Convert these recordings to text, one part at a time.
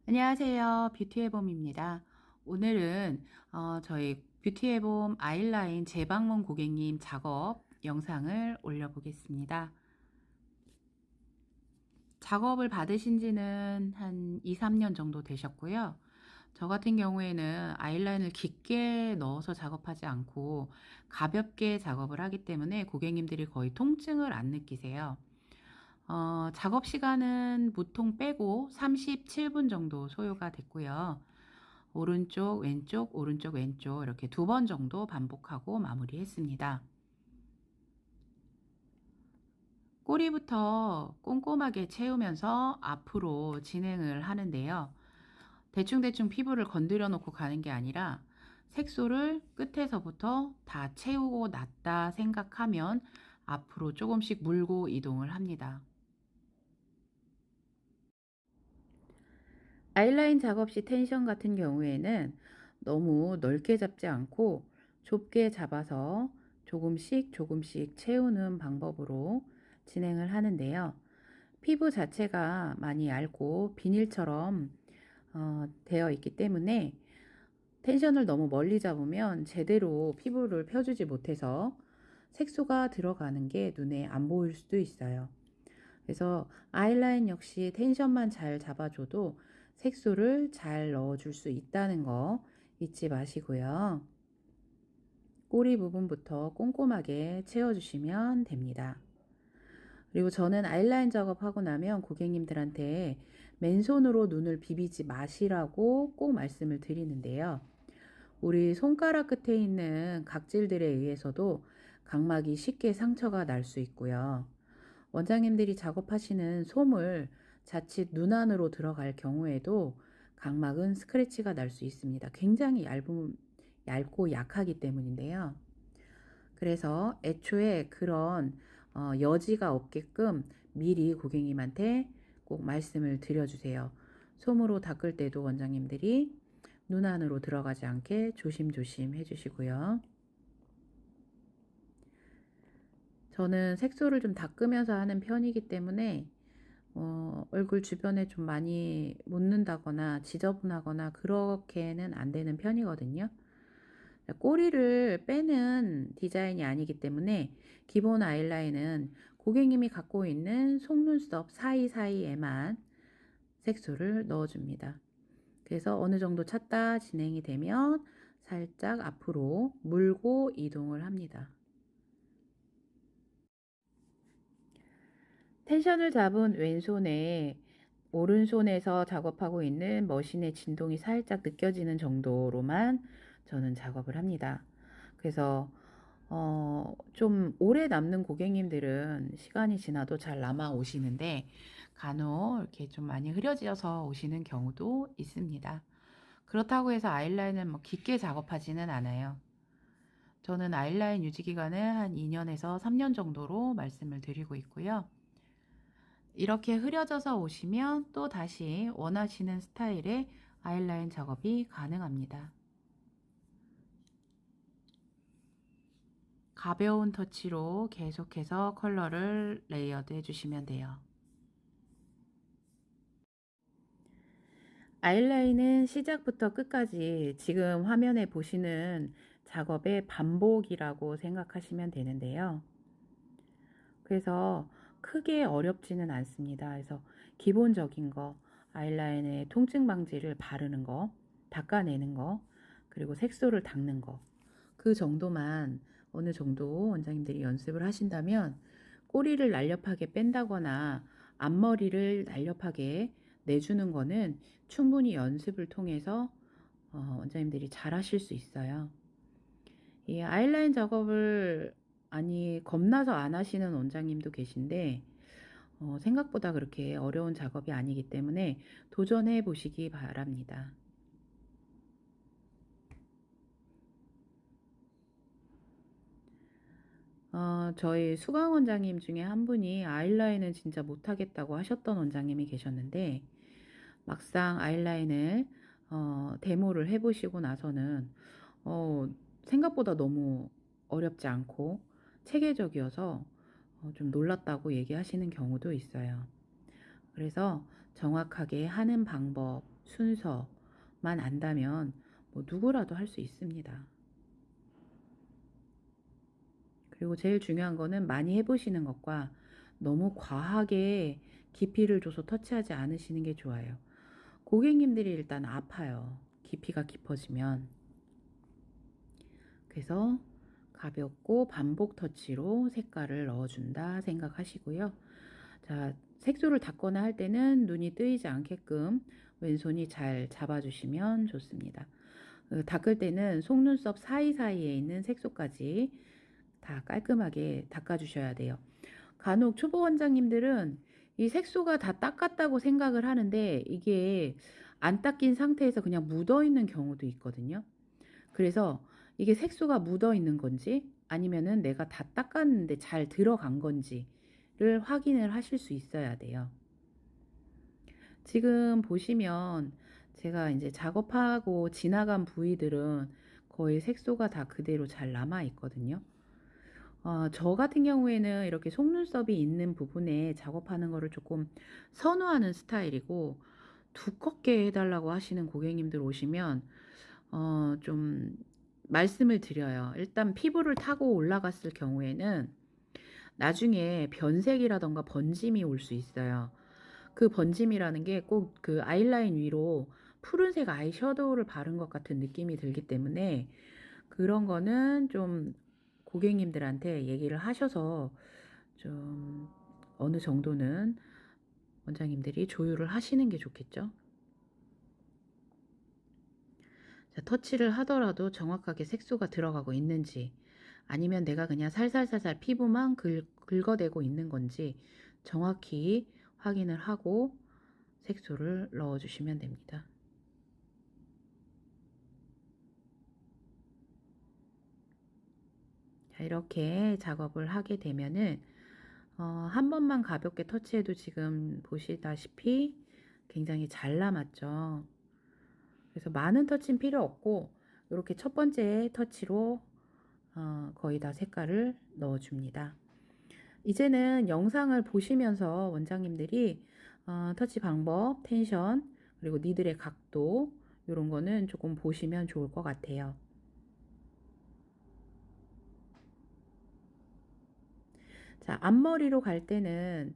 안녕하세요. 뷰티의봄입니다. 오늘은 저희 뷰티의봄 아이라인 재방문 고객님 작업 영상을 올려보겠습니다. 작업을 받으신 지는 한 2, 3년 정도 되셨고요. 저 같은 경우에는 아이라인을 깊게 넣어서 작업하지 않고 가볍게 작업을 하기 때문에 고객님들이 거의 통증을 안 느끼세요. 작업 시간은 무통 빼고 37분 정도 소요가 됐고요. 오른쪽, 왼쪽, 오른쪽, 왼쪽 이렇게 2번 정도 반복하고 마무리했습니다. 꼬리부터 꼼꼼하게 채우면서 앞으로 진행을 하는데요. 대충대충 피부를 건드려 놓고 가는 게 아니라 색소를 끝에서부터 다 채우고 났다 생각하면 앞으로 조금씩 물고 이동을 합니다. 아이라인 작업 시 텐션 같은 경우에는 너무 넓게 잡지 않고 좁게 잡아서 조금씩 조금씩 채우는 방법으로 진행을 하는데요. 피부 자체가 많이 얇고 비닐처럼 되어 있기 때문에 텐션을 너무 멀리 잡으면 제대로 피부를 펴주지 못해서 색소가 들어가는 게 눈에 안 보일 수도 있어요. 그래서 아이라인 역시 텐션만 잘 잡아줘도 색소를 잘 넣어줄 수 있다는 거 잊지 마시고요. 꼬리 부분부터 꼼꼼하게 채워주시면 됩니다. 그리고 저는 아이라인 작업하고 나면 고객님들한테 맨손으로 눈을 비비지 마시라고 꼭 말씀을 드리는데요. 우리 손가락 끝에 있는 각질들에 의해서도 각막이 쉽게 상처가 날 수 있고요. 원장님들이 작업하시는 솜을 자칫 눈 안으로 들어갈 경우에도 각막은 스크래치가 날 수 있습니다. 굉장히 얇고 약하기 때문인데요. 그래서 애초에 그런 여지가 없게끔 미리 고객님한테 꼭 말씀을 드려주세요. 솜으로 닦을 때도 원장님들이 눈 안으로 들어가지 않게 조심조심 해주시고요. 저는 색소를 좀 닦으면서 하는 편이기 때문에 얼굴 주변에 좀 많이 묻는다거나 지저분하거나 그렇게는 안 되는 편이거든요. 꼬리를 빼는 디자인이 아니기 때문에 기본 아이라인은 고객님이 갖고 있는 속눈썹 사이사이에만 색소를 넣어줍니다. 그래서 어느 정도 찼다 진행이 되면 살짝 앞으로 물고 이동을 합니다. 텐션을 잡은 왼손에 오른손에서 작업하고 있는 머신의 진동이 살짝 느껴지는 정도로만 저는 작업을 합니다. 그래서 좀 오래 남는 고객님들은 시간이 지나도 잘 남아 오시는데 간혹 이렇게 좀 많이 흐려져서 오시는 경우도 있습니다. 그렇다고 해서 아이라인을 뭐 깊게 작업하지는 않아요. 저는 아이라인 유지 기간을 한 2년에서 3년 정도로 말씀을 드리고 있고요. 이렇게 흐려져서 오시면 또 다시 원하시는 스타일의 아이라인 작업이 가능합니다. 가벼운 터치로 계속해서 컬러를 레이어드 해주시면 돼요. 아이라인은 시작부터 끝까지 지금 화면에 보시는 작업의 반복이라고 생각하시면 되는데요. 그래서 크게 어렵지는 않습니다. 그래서 기본적인 거, 아이라인의 통증 방지를 바르는 거, 닦아내는 거, 그리고 색소를 닦는 거, 그 정도만 어느 정도 원장님들이 연습을 하신다면 꼬리를 날렵하게 뺀다거나 앞머리를 날렵하게 내주는 거는 충분히 연습을 통해서 원장님들이 잘 하실 수 있어요. 이 아이라인 작업을 겁나서 안 하시는 원장님도 계신데 생각보다 그렇게 어려운 작업이 아니기 때문에 도전해 보시기 바랍니다. 저희 수강 원장님 중에 한 분이 아이라인은 진짜 못하겠다고 하셨던 원장님이 계셨는데 막상 아이라인을 데모를 해보시고 나서는 생각보다 너무 어렵지 않고 체계적이어서 좀 놀랐다고 얘기하시는 경우도 있어요. 그래서 정확하게 하는 방법, 순서만 안다면 뭐 누구라도 할 수 있습니다. 그리고 제일 중요한 거는 많이 해보시는 것과 너무 과하게 깊이를 줘서 터치하지 않으시는 게 좋아요. 고객님들이 일단 아파요. 깊이가 깊어지면. 그래서 가볍고 반복 터치로 색깔을 넣어준다 생각하시고요. 자, 색소를 닦거나 할 때는 눈이 뜨이지 않게끔 왼손이 잘 잡아주시면 좋습니다. 닦을 때는 속눈썹 사이사이에 있는 색소까지 다 깔끔하게 닦아주셔야 돼요. 간혹 초보 원장님들은 이 색소가 다 닦았다고 생각을 하는데 이게 안 닦인 상태에서 그냥 묻어 있는 경우도 있거든요. 그래서 이게 색소가 묻어 있는 건지 아니면은 내가 다 닦았는데 잘 들어간 건지를 확인을 하실 수 있어야 돼요. 지금 보시면 제가 이제 작업하고 지나간 부위들은 거의 색소가 다 그대로 잘 남아 있거든요. 저 같은 경우에는 이렇게 속눈썹이 있는 부분에 작업하는 거를 조금 선호하는 스타일이고, 두껍게 해달라고 하시는 고객님들 오시면 좀 말씀을 드려요. 일단 피부를 타고 올라갔을 경우에는 나중에 변색이라던가 번짐이 올 수 있어요. 그 번짐이라는 게 꼭 그 아이라인 위로 푸른색 아이섀도우를 바른 것 같은 느낌이 들기 때문에 그런 거는 좀 고객님들한테 얘기를 하셔서 좀 어느 정도는 원장님들이 조율을 하시는 게 좋겠죠. 자, 터치를 하더라도 정확하게 색소가 들어가고 있는지 아니면 내가 그냥 살살살살 피부만 긁어대고 있는 건지 정확히 확인을 하고 색소를 넣어주시면 됩니다. 자, 이렇게 작업을 하게 되면은 한 번만 가볍게 터치해도 지금 보시다시피 굉장히 잘 남았죠. 그래서 많은 터치는 필요 없고 이렇게 첫 번째 터치로 거의 다 색깔을 넣어줍니다. 이제는 영상을 보시면서 원장님들이 터치 방법, 텐션, 그리고 니들의 각도 이런 거는 조금 보시면 좋을 것 같아요. 자, 앞머리로 갈 때는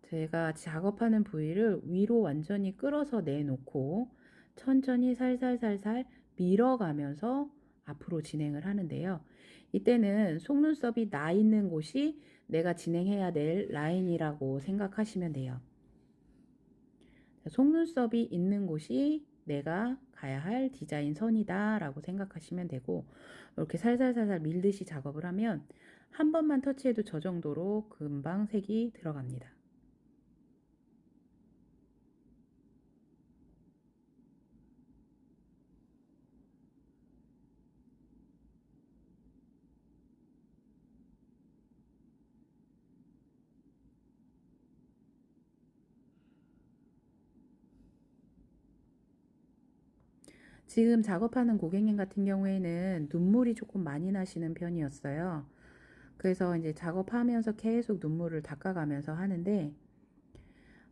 제가 작업하는 부위를 위로 완전히 끌어서 내놓고 천천히 살살살살 밀어가면서 앞으로 진행을 하는데요. 이때는 속눈썹이 나 있는 곳이 내가 진행해야 될 라인이라고 생각하시면 돼요. 속눈썹이 있는 곳이 내가 가야 할 디자인 선이다 라고 생각하시면 되고, 이렇게 살살살살 밀듯이 작업을 하면 한 번만 터치해도 저 정도로 금방 색이 들어갑니다. 지금 작업하는 고객님 같은 경우에는 눈물이 조금 많이 나시는 편이었어요. 그래서 이제 작업하면서 계속 눈물을 닦아가면서 하는데,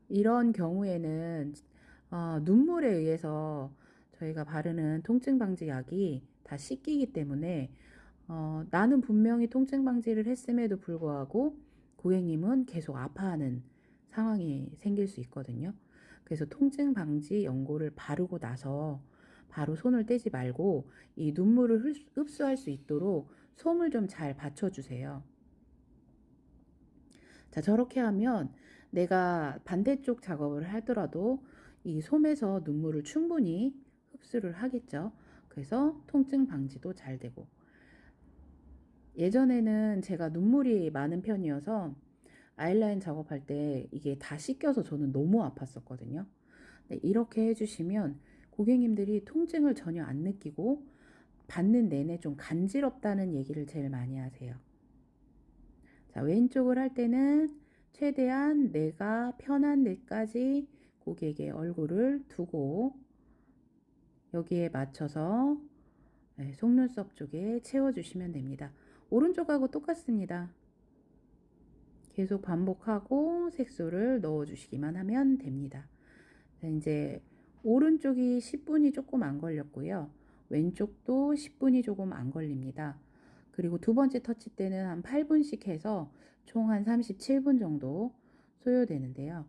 이런 경우에는 눈물에 의해서 저희가 바르는 통증 방지 약이 다 씻기기 때문에 나는 분명히 통증 방지를 했음에도 불구하고 고객님은 계속 아파하는 상황이 생길 수 있거든요. 그래서 통증 방지 연고를 바르고 나서 바로 손을 떼지 말고 이 눈물을 흡수할 수 있도록 솜을 좀 잘 받쳐주세요. 자, 저렇게 하면 내가 반대쪽 작업을 하더라도 이 솜에서 눈물을 충분히 흡수를 하겠죠. 그래서 통증 방지도 잘 되고, 예전에는 제가 눈물이 많은 편이어서 아이라인 작업할 때 이게 다 씻겨서 저는 너무 아팠었거든요. 근데 이렇게 해주시면 고객님들이 통증을 전혀 안 느끼고 받는 내내 좀 간지럽다는 얘기를 제일 많이 하세요. 자, 왼쪽을 할 때는 최대한 내가 편한 데까지 고객의 얼굴을 두고 여기에 맞춰서 속눈썹 쪽에 채워주시면 됩니다. 오른쪽하고 똑같습니다. 계속 반복하고 색소를 넣어주시기만 하면 됩니다. 이제 오른쪽이 10분이 조금 안 걸렸고요. 왼쪽도 10분이 조금 안 걸립니다. 그리고 두 번째 터치 때는 한 8분씩 해서 총 한 37분 정도 소요되는데요.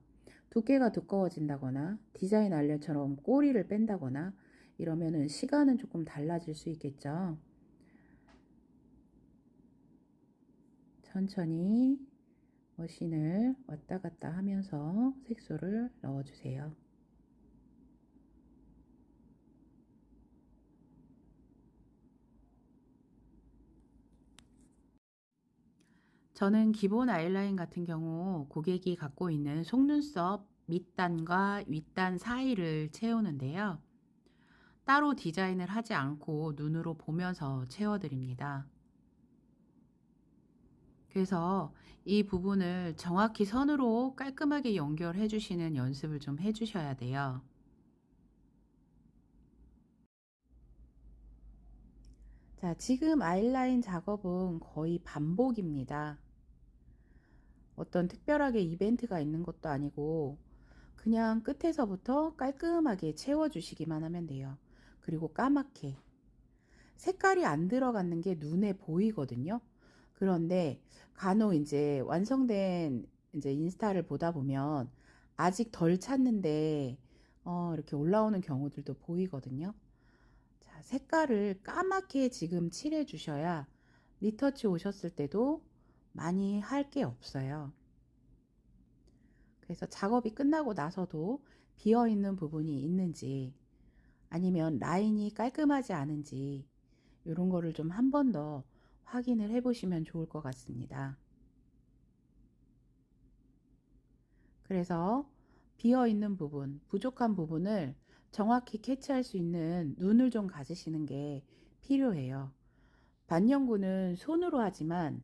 두께가 두꺼워진다거나 디자인 알려처럼 꼬리를 뺀다거나 이러면은 시간은 조금 달라질 수 있겠죠. 천천히 머신을 왔다 갔다 하면서 색소를 넣어주세요. 저는 기본 아이라인 같은 경우 고객이 갖고 있는 속눈썹 밑단과 윗단 사이를 채우는데요. 따로 디자인을 하지 않고 눈으로 보면서 채워드립니다. 그래서 이 부분을 정확히 선으로 깔끔하게 연결해 주시는 연습을 좀 해 주셔야 돼요. 자, 지금 아이라인 작업은 거의 반복입니다. 어떤 특별하게 이벤트가 있는 것도 아니고 그냥 끝에서부터 깔끔하게 채워주시기만 하면 돼요. 그리고 까맣게 색깔이 안 들어가는 게 눈에 보이거든요. 그런데 간혹 이제 완성된 이제 인스타를 보다 보면 아직 덜 찼는데 이렇게 올라오는 경우들도 보이거든요. 자, 색깔을 까맣게 지금 칠해 주셔야 리터치 오셨을 때도 많이 할 게 없어요. 그래서 작업이 끝나고 나서도 비어 있는 부분이 있는지 아니면 라인이 깔끔하지 않은지 이런 거를 좀 한 번 더 확인을 해 보시면 좋을 것 같습니다. 그래서 비어 있는 부분, 부족한 부분을 정확히 캐치할 수 있는 눈을 좀 가지시는 게 필요해요. 반영구는 손으로 하지만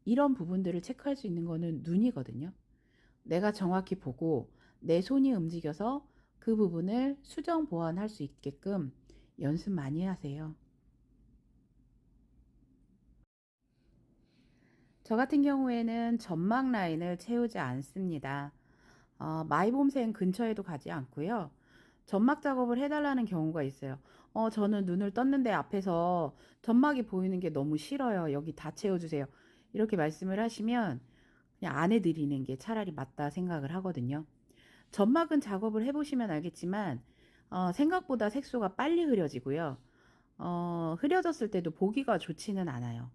이런 부분들을 체크할 수 있는 거는 눈이거든요. 내가 정확히 보고 내 손이 움직여서 그 부분을 수정 보완할 수 있게끔 연습 많이 하세요. 저 같은 경우에는 점막 라인을 채우지 않습니다. 마이봄샘 근처에도 가지 않고요. 점막 작업을 해달라는 경우가 있어요. 저는 눈을 떴는데 앞에서 점막이 보이는 게 너무 싫어요. 여기 다 채워주세요. 이렇게 말씀을 하시면 그냥 안 해드리는 게 차라리 맞다 생각을 하거든요. 점막은 작업을 해보시면 알겠지만 생각보다 색소가 빨리 흐려지고요. 흐려졌을 때도 보기가 좋지는 않아요.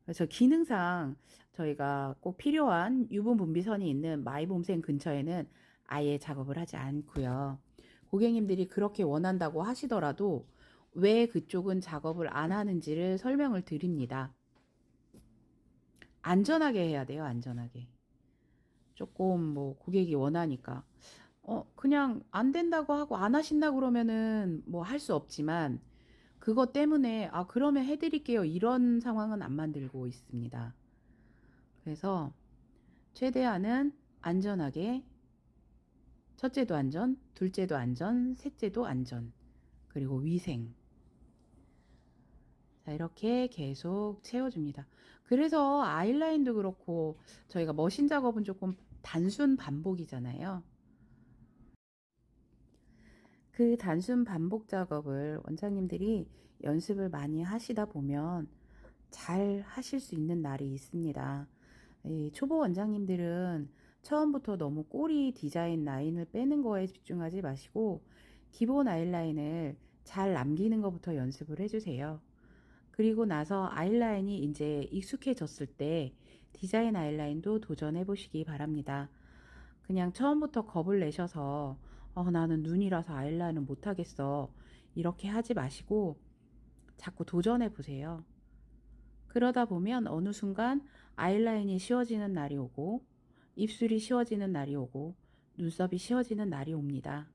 그래서 기능상 저희가 꼭 필요한 유분 분비선이 있는 마이봄샘 근처에는 아예 작업을 하지 않고요. 고객님들이 그렇게 원한다고 하시더라도 왜 그쪽은 작업을 안 하는지를 설명을 드립니다. 안전하게 해야 돼요, 안전하게. 조금 뭐 고객이 원하니까. 그냥 안 된다고 하고 안 하신다 그러면은 뭐 할 수 없지만 그것 때문에 그러면 해드릴게요 이런 상황은 안 만들고 있습니다. 그래서 최대한은 안전하게 첫째도 안전, 둘째도 안전, 셋째도 안전, 그리고 위생. 자, 이렇게 계속 채워줍니다. 그래서 아이라인도 그렇고 저희가 머신 작업은 조금 단순 반복이잖아요. 그 단순 반복 작업을 원장님들이 연습을 많이 하시다 보면 잘 하실 수 있는 날이 있습니다. 이 초보 원장님들은 처음부터 너무 꼬리 디자인 라인을 빼는 거에 집중하지 마시고 기본 아이라인을 잘 남기는 것부터 연습을 해주세요. 그리고 나서 아이라인이 이제 익숙해졌을 때 디자인 아이라인도 도전해 보시기 바랍니다. 그냥 처음부터 겁을 내셔서 나는 눈이라서 아이라인을 못하겠어 이렇게 하지 마시고 자꾸 도전해 보세요. 그러다 보면 어느 순간 아이라인이 쉬워지는 날이 오고 입술이 쉬워지는 날이 오고 눈썹이 쉬워지는 날이 옵니다.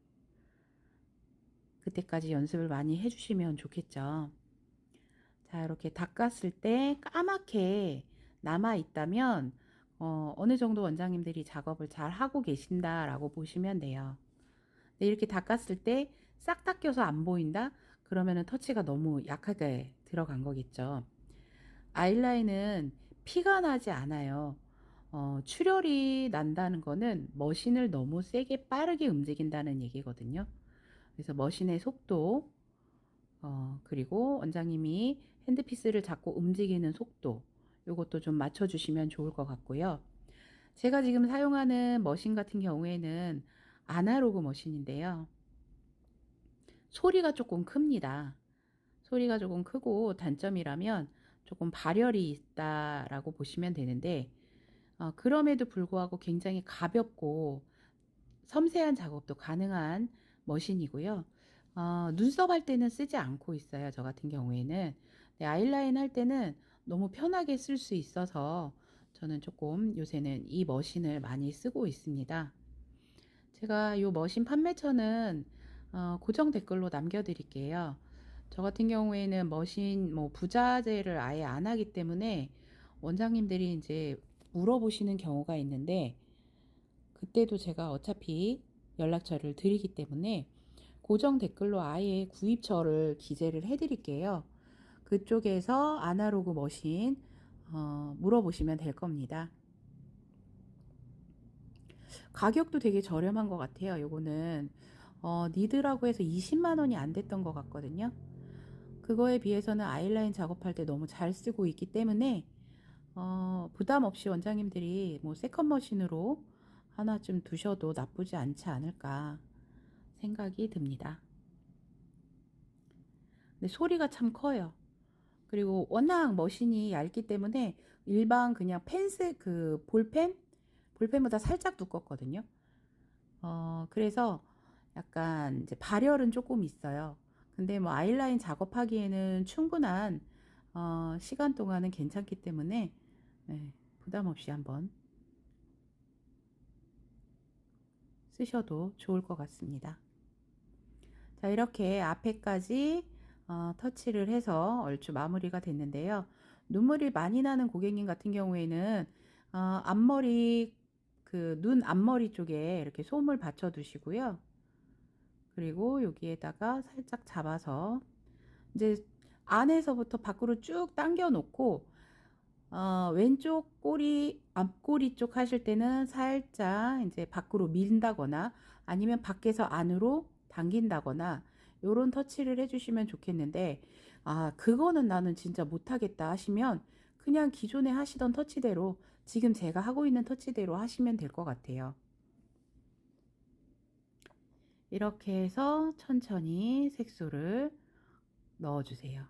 그때까지 연습을 많이 해주시면 좋겠죠. 자, 이렇게 닦았을 때 까맣게 남아 있다면 어느 정도 원장님들이 작업을 잘 하고 계신다라고 보시면 돼요. 근데 이렇게 닦았을 때 싹 닦여서 안 보인다? 그러면은 터치가 너무 약하게 들어간 거겠죠. 아이라인은 피가 나지 않아요. 출혈이 난다는 거는 머신을 너무 세게 빠르게 움직인다는 얘기거든요. 그래서 머신의 속도, 그리고 원장님이 핸드피스를 잡고 움직이는 속도, 요것도 좀 맞춰주시면 좋을 것 같고요. 제가 지금 사용하는 머신 같은 경우에는 아날로그 머신인데요. 소리가 조금 큽니다. 소리가 조금 크고 단점이라면 조금 발열이 있다라고 보시면 되는데, 그럼에도 불구하고 굉장히 가볍고 섬세한 작업도 가능한 머신이고요. 눈썹 할 때는 쓰지 않고 있어요. 저 같은 경우에는. 네, 아이라인 할 때는 너무 편하게 쓸 수 있어서 저는 조금 요새는 이 머신을 많이 쓰고 있습니다. 제가 이 머신 판매처는 고정 댓글로 남겨드릴게요. 저 같은 경우에는 머신 뭐 부자재를 아예 안 하기 때문에 원장님들이 이제 물어보시는 경우가 있는데, 그때도 제가 어차피 연락처를 드리기 때문에 고정 댓글로 아예 구입처를 기재를 해 드릴게요. 그쪽에서 아날로그 머신 물어보시면 될 겁니다. 가격도 되게 저렴한 것 같아요. 요거는 니드라고 해서 20만 원이 안 됐던 것 같거든요. 그거에 비해서는 아이라인 작업할 때 너무 잘 쓰고 있기 때문에 부담 없이 원장님들이 뭐 세컨 머신으로 하나쯤 두셔도 나쁘지 않지 않을까 생각이 듭니다. 근데 소리가 참 커요. 그리고 워낙 머신이 얇기 때문에 일반 그냥 펜슬 그 볼펜보다 살짝 두껍거든요. 그래서 약간 이제 발열은 조금 있어요. 근데 뭐 아이라인 작업하기에는 충분한 시간 동안은 괜찮기 때문에, 네, 부담 없이 한번 쓰셔도 좋을 것 같습니다. 자, 이렇게 앞에까지 터치를 해서 얼추 마무리가 됐는데요. 눈물이 많이 나는 고객님 같은 경우에는 앞머리 눈 앞머리 쪽에 이렇게 솜을 받쳐 두시고요. 그리고 여기에다가 살짝 잡아서 이제 안에서부터 밖으로 쭉 당겨 놓고, 왼쪽 꼬리 앞꼬리 쪽 하실 때는 살짝 이제 밖으로 민다거나 아니면 밖에서 안으로 당긴다거나 요런 터치를 해 주시면 좋겠는데, 그거는 나는 진짜 못하겠다 하시면 그냥 기존에 하시던 터치대로, 지금 제가 하고 있는 터치대로 하시면 될 것 같아요. 이렇게 해서 천천히 색소를 넣어 주세요.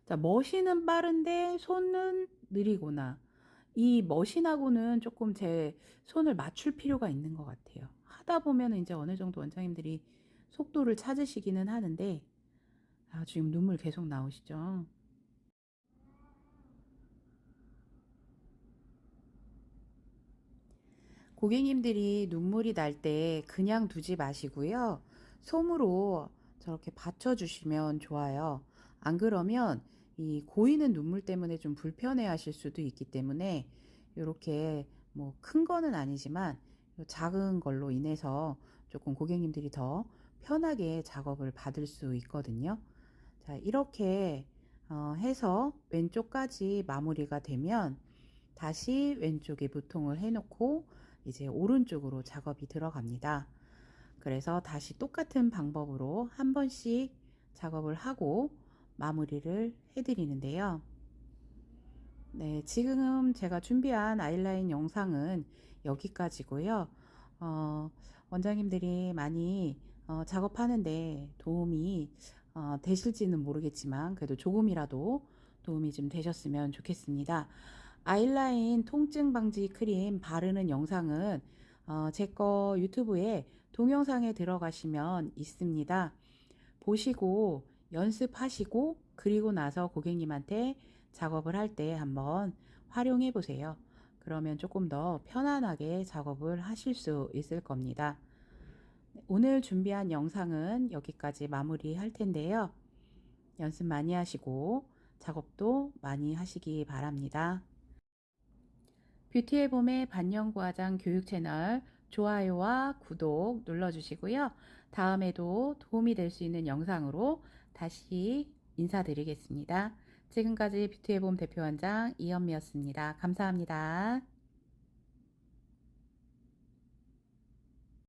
자, 머신은 빠른데 손은 느리거나, 이 머신하고는 조금 제 손을 맞출 필요가 있는 것 같아요. 하다 보면 이제 어느 정도 원장님들이 속도를 찾으시기는 하는데, 지금 눈물 계속 나오시죠? 고객님들이 눈물이 날 때 그냥 두지 마시고요. 솜으로 저렇게 받쳐주시면 좋아요. 안 그러면 이 고이는 눈물 때문에 좀 불편해 하실 수도 있기 때문에, 이렇게 뭐 큰 거는 아니지만 요 작은 걸로 인해서 조금 고객님들이 더 편하게 작업을 받을 수 있거든요. 자, 이렇게 해서 왼쪽까지 마무리가 되면 다시 왼쪽에 무통을 해 놓고 이제 오른쪽으로 작업이 들어갑니다. 그래서 다시 똑같은 방법으로 한 번씩 작업을 하고 마무리를 해 드리는데요. 네, 지금 제가 준비한 아이라인 영상은 여기까지고요. 어, 원장님들이 많이 작업하는데 도움이 되실지는 모르겠지만, 그래도 조금이라도 도움이 좀 되셨으면 좋겠습니다. 아이라인 통증 방지 크림 바르는 영상은 제 거 유튜브에 동영상에 들어가시면 있습니다. 보시고 연습하시고, 그리고 나서 고객님한테 작업을 할 때 한번 활용해 보세요. 그러면 조금 더 편안하게 작업을 하실 수 있을 겁니다. 오늘 준비한 영상은 여기까지 마무리할 텐데요. 연습 많이 하시고 작업도 많이 하시기 바랍니다. 뷰티의 봄의 반영구화장 교육 채널 좋아요와 구독 눌러주시고요. 다음에도 도움이 될 수 있는 영상으로 다시 인사드리겠습니다. 지금까지 뷰티의 봄 대표원장 이현미였습니다. 감사합니다.